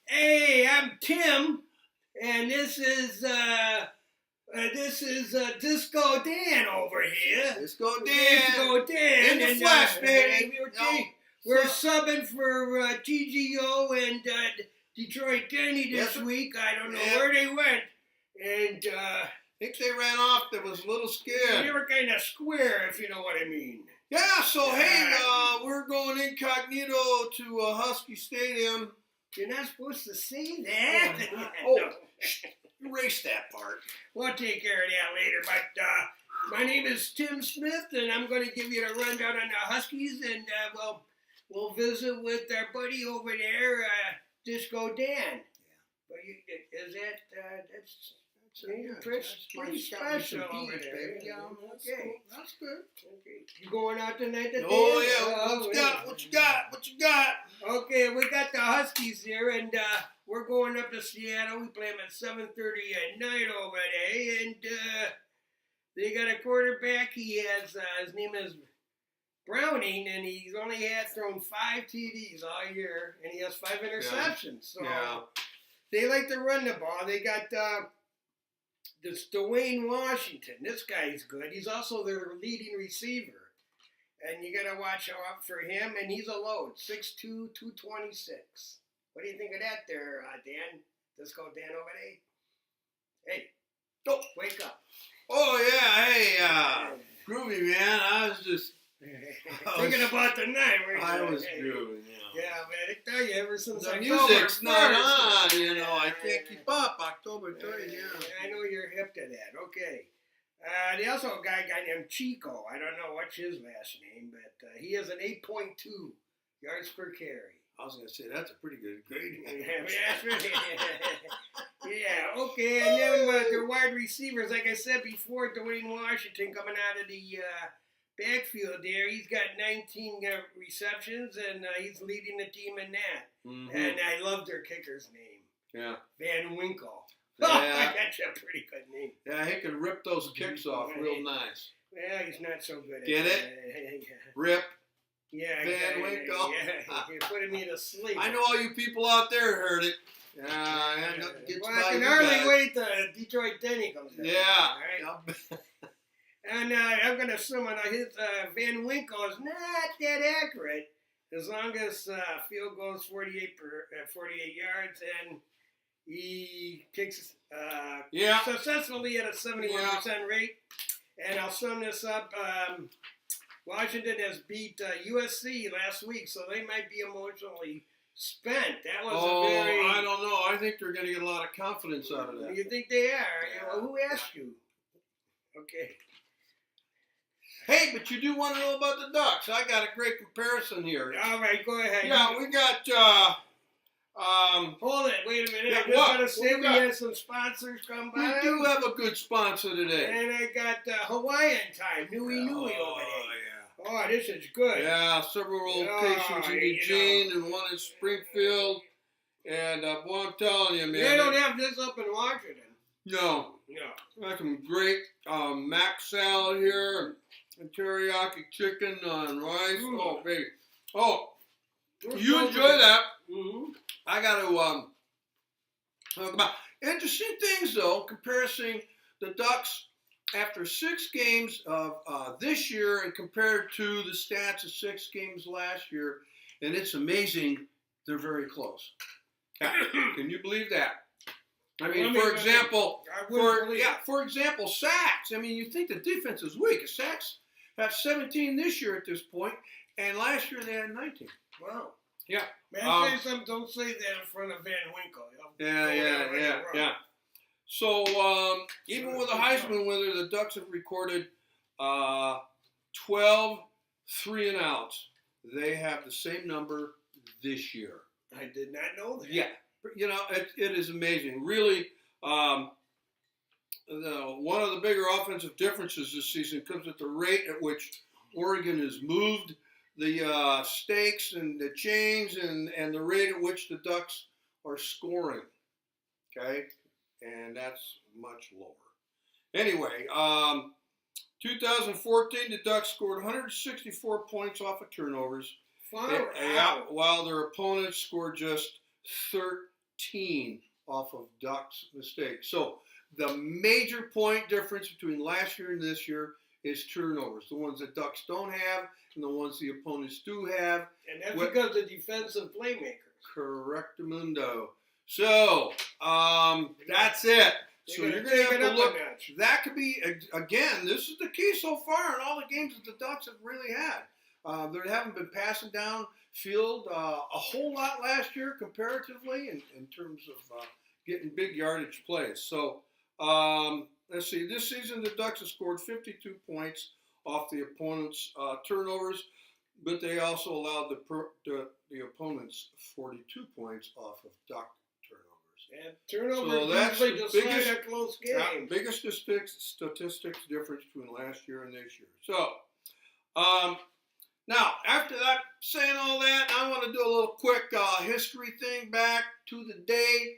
Hey, I'm Tim, and this is Disco Dan over here. Disco Dan. Disco Dan In the and, flesh, baby. We're subbing for TGO and Detroit Denny this week. I don't know where they went, and I think they ran off. They was a little scared. they were kind of square, if you know what I mean. Yeah. So hey, we're going incognito to Husky Stadium. You're not supposed to say that. Oh, No. erase that part. We'll take care of that later. But my name is Tim Smith, and I'm going to give you the rundown on the Huskies, and we'll visit with our buddy over there, Disco Dan. Yeah. But is that that's That's pretty special over beef, there? baby. Yeah, Okay. That's good. Okay. You going out tonight? Oh yeah. What you got? What you got? What you got? Okay, we got the Huskies here, and we're going up to Seattle. We play them at 7:30 at night over there, and they got a quarterback. He has his name is Browning, and he's only had thrown 5 TDs all year, and he has 5 interceptions. So they like to run the ball. They got this Dwayne Washington. This guy's good. He's also their leading receiver. And you got to watch out for him. And he's a load, 6'2", 226. What do you think of that there, Dan? Disco Dan over there? Hey, go, wake up. Oh yeah. Hey, groovy man. I was just Thinking about the night. I was grooving. Yeah, man, I tell you, ever since The October music's not 1st, on, I can't keep up. October 3rd, I know you're hip to that. Okay. They also have a guy named Chico. I don't know what's his last name, but he has an 8.2 yards per carry. I was going to say, that's a pretty good grade. Yeah, okay. And then their wide receivers, like I said before, Dwayne Washington coming out of the backfield there. He's got 19 receptions, and he's leading the team in that. Mm-hmm. And I love their kicker's name. Yeah. Van Winkle. Yeah. Oh, that's a pretty good name. Yeah, he can rip those kicks off real nice. Well, he's not so good at Get it? Rip. Yeah, Van Winkle. Yeah, you're putting me to sleep. I know all you people out there heard it. Well, I can hardly wait till Detroit Denny comes in. Yeah. All right? And I'm going to assume his Van Winkle is not that accurate as long as field goes 48 yards and he kicks successfully at a 71% rate. And I'll sum this up. Washington has beat USC last week, so they might be emotionally spent. That was I don't know. I think they're going to get a lot of confidence out of that. You think they are? Yeah. Well, who asked you? Okay. Hey, but you do want to know about the Ducks. I got a great comparison here. All right, go ahead. Yeah, we got... hold it. Wait a minute. Yeah, I'm just going to say we had some sponsors come by. We do have a good sponsor today. And I got Hawaiian time. Nui over there. Yeah. Oh, this is good. Yeah, several locations in Eugene and one in Springfield. And boy, I'm telling you, man. They don't have this up in Washington. No. Got some great mac salad here and teriyaki chicken and rice. Mm. Oh, baby. Oh, you enjoy that. Mm-hmm. I got to talk about interesting things, though, comparison the Ducks after 6 games of this year and compared to the stats of 6 games last year. And it's amazing. They're very close. Can you believe that? I mean, for example, sacks. I mean, you think the defense is weak. The sacks have 17 this year at this point, and last year they had 19. Wow. Yeah. Man, don't say that in front of Van Winkle. Yeah. So, even with a Heisman winner, the Ducks have recorded 12 3-and-outs. They have the same number this year. I did not know that. Yeah. It is amazing. Really, one of the bigger offensive differences this season comes at the rate at which Oregon has moved the stakes and the chains and the rate at which the Ducks are scoring. Okay? And that's much lower. Anyway, 2014, the Ducks scored 164 points off of turnovers. While their opponents scored just 14 off of Ducks' mistakes. So the major point difference between last year and this year is turnovers. The ones that Ducks don't have and the ones the opponents do have. And that's because of defensive playmakers. Correctamundo. So, that's it. So you're going to have to look. That could be, again, this is the key so far in all the games that the Ducks have really had. They haven't been passing down field a whole lot last year comparatively in terms of getting big yardage plays. So, let's see. This season, the Ducks have scored 52 points off the opponent's turnovers, but they also allowed the opponents 42 points off of Duck turnovers. And turnovers so that's usually the decide a close game. Biggest statistics difference between last year and this year. So, now, after that, saying all that, I want to do a little quick history thing back to the day.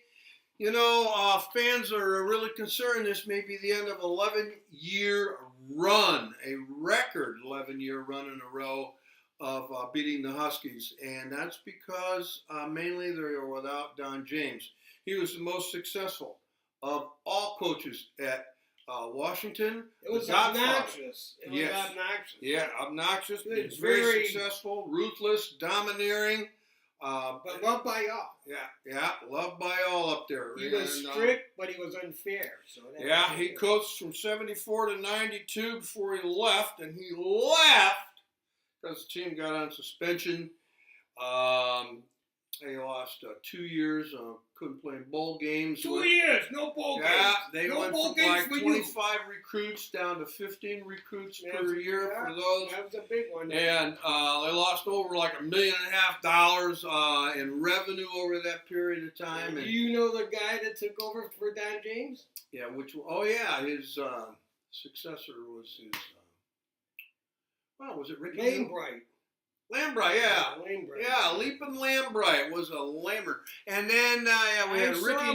You know, fans are really concerned this may be the end of an 11-year run, a record 11-year run in a row of beating the Huskies. And that's because mainly they are without Don James. He was the most successful of all coaches at Washington. It was obnoxious. It was obnoxious. Yeah, obnoxious. He was very successful, ruthless, domineering. But loved by all. Yeah, loved by all up there. He was strict, but he was unfair. So he coached from 74 to 92 before he left, and he left because the team got on suspension. They lost 2 years, couldn't play in bowl games. 2 years, no bowl games. Yeah, they no went bowl from like games 25 recruits down to 15 recruits per year for those. That was a big one. And they lost over like $1.5 million in revenue over that period of time. Do you know the guy that took over for Don James? Yeah, his successor was his, was it Ricky? Lanebright. Lambright, yeah. Lanebright. Yeah, Leapin' Lambright was a lamer. And then, we had Ricky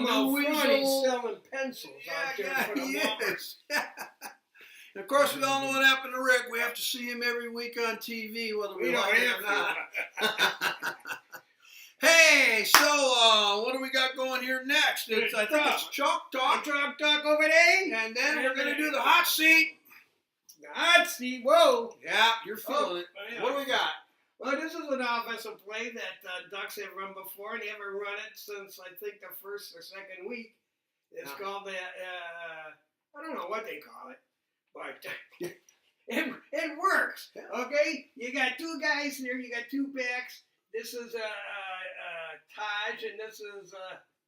He's selling pencils out there for the is. And of course, we all know what happened to Rick. We have to see him every week on TV, whether we like it or not. Hey, so what do we got going here next? I think it's Chalk Talk. Chalk Talk over there. And then we're going to do the hot seat. The hot seat, whoa. Yeah, you're feeling it. Yeah. What do we got? Well, this is an offensive play that Ducks have run before, and they haven't run it since, I think, the first or second week. It's called the, I don't know what they call it, but it works, okay? You got two guys here, you got two backs. This is Taj, and this is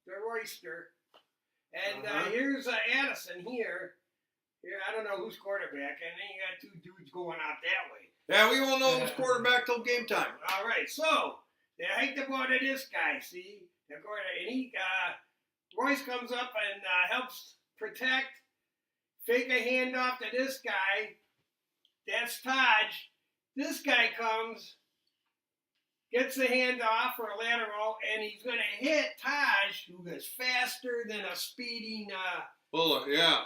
the Royster. And here's Addison here. Here, I don't know who's quarterback, and then you got two dudes going out that way. Yeah, we won't know who's quarterback till game time. All right, so they hike the ball to this guy, see? And Royce comes up and helps protect, fake a handoff to this guy. That's Taj. This guy comes, gets the handoff for a lateral, and he's going to hit Taj, who is faster than a speeding bullet. Yeah.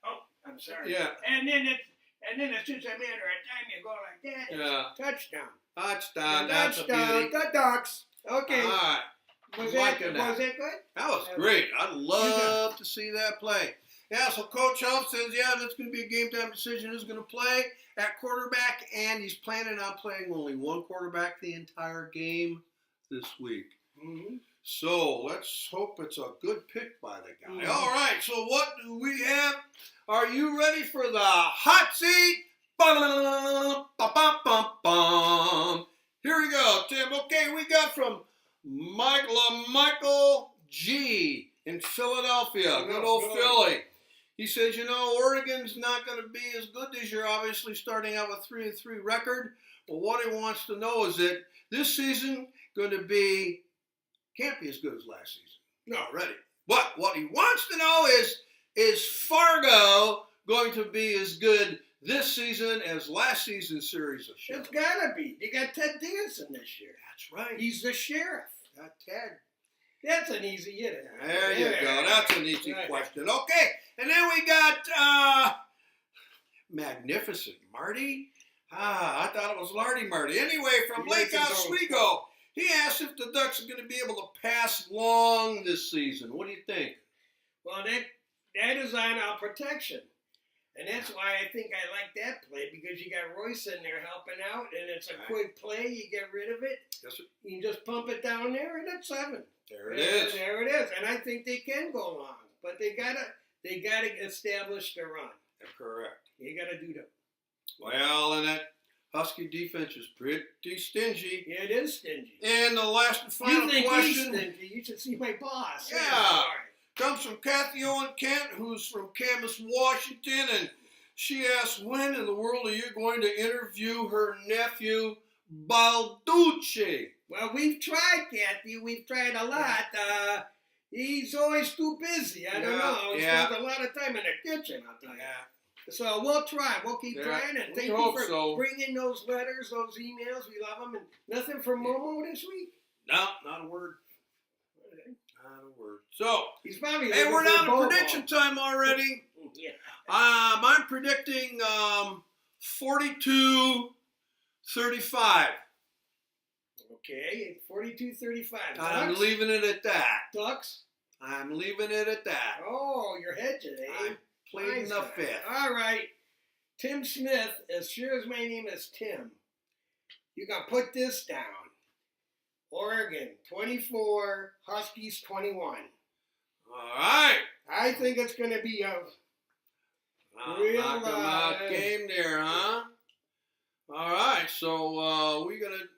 Oh, I'm sorry. Yeah. And then it's just a matter of time you go like that. Yeah. Touchdown. Touchdown. That's a beauty. The Ducks. Okay. All right. Was that good? That was great. I'd love to see that play. Yeah, so Coach Huff says, that's going to be a game-time decision. Who's going to play at quarterback, and he's planning on playing only one quarterback the entire game this week. Mm-hmm. So let's hope it's a good pick by the guy. Mm-hmm. All right, so what do we have? Are you ready for the hot seat? Here we go, Tim. Okay, we got from Michael G. in Philadelphia. Good old Philly. He says, Oregon's not going to be as good this year, obviously starting out with 3-3 record. But what he wants to know is that this season can't be as good as last season. No, already. But what he wants to know is Fargo going to be as good this season as last season's series of shows? It's got to be. They got Ted Danson this year. That's right. He's the sheriff. Got Ted. That's an easy hit. There you go. That's an easy question. Okay. And then we got Magnificent Marty. I thought it was Lardy Marty. Anyway, from Lake Oswego, He asked if the Ducks are going to be able to pass long this season. What do you think? Well, that is on our protection. And that's why I think I like that play, because you got Royce in there helping out, and it's a quick play. You get rid of it. Yes, sir. You just pump it down there, and it's 7. There it is. There it is. And I think they can go long, but they gotta establish the run. That's correct. You gotta do that. Well, and that Husky defense is pretty stingy. Yeah, it is stingy. And the last and final You think question. he's stingy? You should see my boss. Yeah. All right. Comes from Kathy Owen Kent, who's from Camas, Washington, and she asks, when in the world are you going to interview her nephew, Balducci? Well, we've tried, Kathy. We've tried a lot. He's always too busy. I don't know. He spends a lot of time in the kitchen, I'll tell you. Yeah. So we'll try. We'll keep trying. And thank you for bringing those letters, those emails. We love them. And nothing from Momo this week? No, not a word. Not a word. So, he's probably hey, we're down to prediction time already. Yeah. I'm predicting 42-35. Okay, 42-35. I'm leaving it at that. Ducks? I'm leaving it at that. Oh, you're hedging, eh? I played in the fifth. All right. Tim Smith, as sure as my name is Tim, you can put this down. Oregon, 24, Huskies, 21. All right. I think it's going to be a real knock game there, huh? All right, so we're going to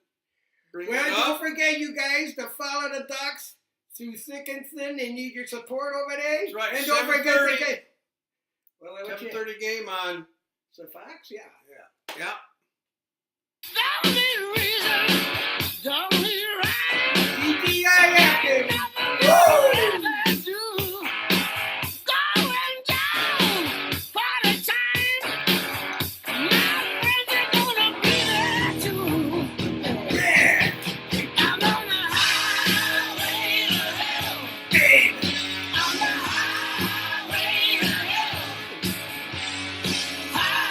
bring it up. Well, don't forget, you guys, to follow the Ducks through thick and thin. They need your support over there. That's right. And don't forget the game. Well, 7:30 game on. So Fox, yeah. Yeah. That was real.